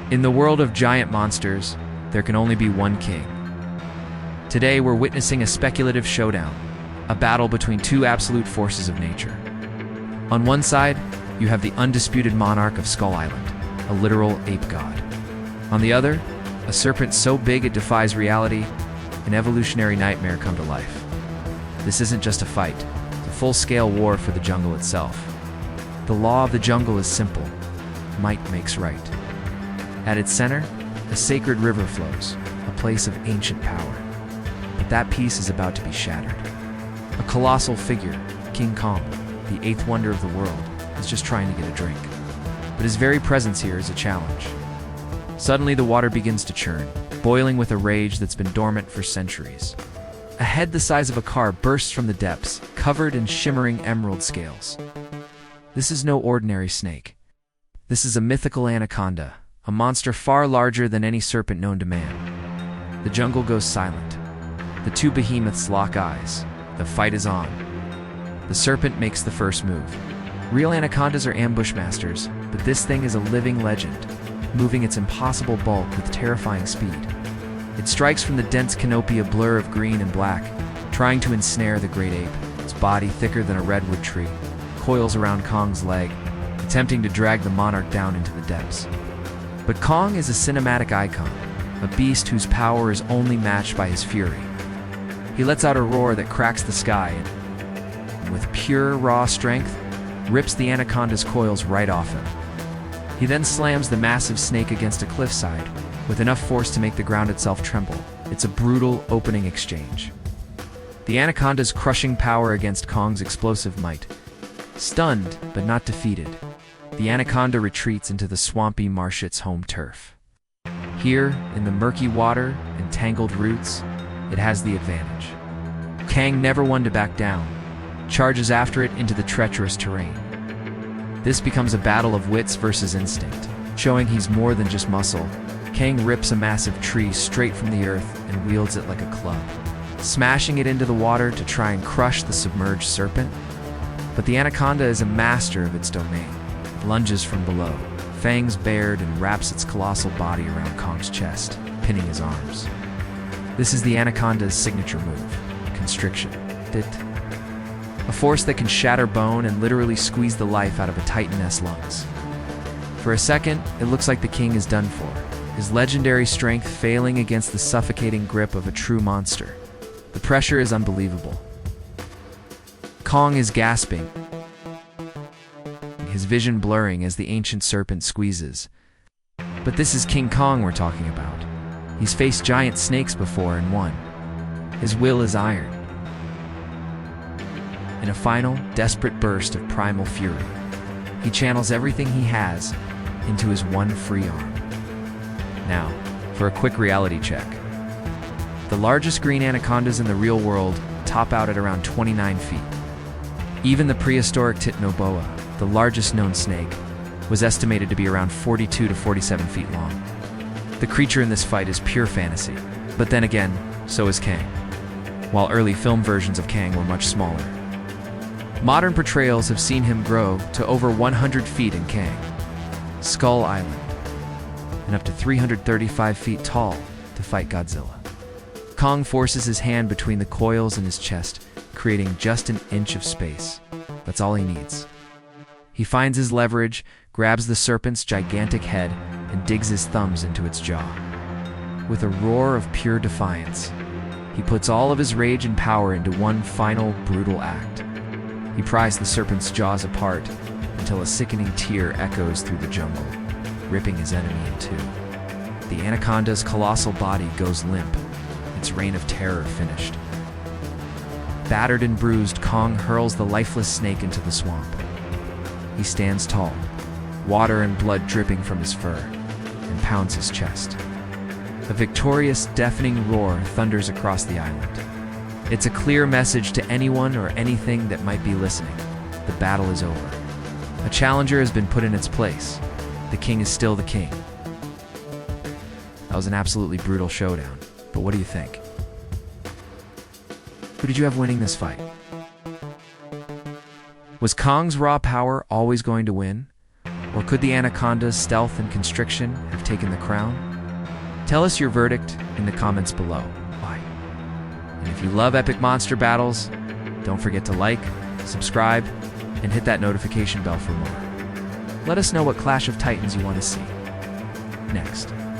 In the world of giant monsters, there can only be one king. Today, we're witnessing a speculative showdown, a battle between two absolute forces of nature. On one side, you have the undisputed monarch of Skull Island, a literal ape god. On the other, a serpent so big it defies reality, an evolutionary nightmare come to life. This isn't just a fight, it's a full-scale war for the jungle itself. The law of the jungle is simple: might makes right. At its center, a sacred river flows, a place of ancient power. But that peace is about to be shattered. A colossal figure, King Kong, the eighth wonder of the world, is just trying to get a drink. But his very presence here is a challenge. Suddenly the water begins to churn, boiling with a rage that's been dormant for centuries. A head the size of a car bursts from the depths, covered in shimmering emerald scales. This is no ordinary snake. This is a mythical anaconda, a monster far larger than any serpent known to man. The jungle goes silent. The two behemoths lock eyes. The fight is on. The serpent makes the first move. Real anacondas are ambush masters, but this thing is a living legend, moving its impossible bulk with terrifying speed. It strikes from the dense canopy a blur of green and black, trying to ensnare the great ape, its body thicker than a redwood tree, coils around Kong's leg, attempting to drag the monarch down into the depths. But Kong is a cinematic icon, a beast whose power is only matched by his fury. He lets out a roar that cracks the sky and, with pure, raw strength, rips the anaconda's coils right off him. He then slams the massive snake against a cliffside, with enough force to make the ground itself tremble. It's a brutal opening exchange. The anaconda's crushing power against Kong's explosive might. Stunned, but not defeated, the anaconda retreats into the swampy marsh, its home turf. Here, in the murky water and tangled roots, it has the advantage. Kang, never one to back down, charges after it into the treacherous terrain. This becomes a battle of wits versus instinct. Showing he's more than just muscle, Kang rips a massive tree straight from the earth and wields it like a club, smashing it into the water to try and crush the submerged serpent. But the anaconda is a master of its domain. It lunges from below, fangs bared, and wraps its colossal body around Kong's chest, pinning his arms. This is the anaconda's signature move, constriction. A force that can shatter bone and literally squeeze the life out of a titan's lungs. For a second, it looks like the king is done for, his legendary strength failing against the suffocating grip of a true monster. The pressure is unbelievable. Kong is gasping, his vision blurring as the ancient serpent squeezes. But this is King Kong we're talking about. He's faced giant snakes before and won. His will is iron. In a final, desperate burst of primal fury, he channels everything he has into his one free arm. Now, for a quick reality check. The largest green anacondas in the real world top out at around 29 feet. Even the prehistoric titanoboa, the largest known snake, was estimated to be around 42 to 47 feet long. The creature in this fight is pure fantasy, but then again, so is Kang, while early film versions of Kang were much smaller. Modern portrayals have seen him grow to over 100 feet in Kang, Skull Island, and up to 335 feet tall to fight Godzilla. Kong forces his hand between the coils in his chest, creating just an inch of space. That's all he needs. He finds his leverage, grabs the serpent's gigantic head, and digs his thumbs into its jaw. With a roar of pure defiance, he puts all of his rage and power into one final, brutal act. He pries the serpent's jaws apart until a sickening tear echoes through the jungle, ripping his enemy in two. The anaconda's colossal body goes limp, its reign of terror finished. Battered and bruised, Kong hurls the lifeless snake into the swamp. He stands tall, water and blood dripping from his fur, and pounds his chest. A victorious, deafening roar thunders across the island. It's a clear message to anyone or anything that might be listening. The battle is over. A challenger has been put in its place. The king is still the king. That was an absolutely brutal showdown, but what do you think? Who did you have winning this fight? Was Kong's raw power always going to win? Or could the Anaconda's stealth and constriction have taken the crown? Tell us your verdict in the comments below. Bye. And if you love epic monster battles, don't forget to like, subscribe, and hit that notification bell for more. Let us know what Clash of Titans you want to see next.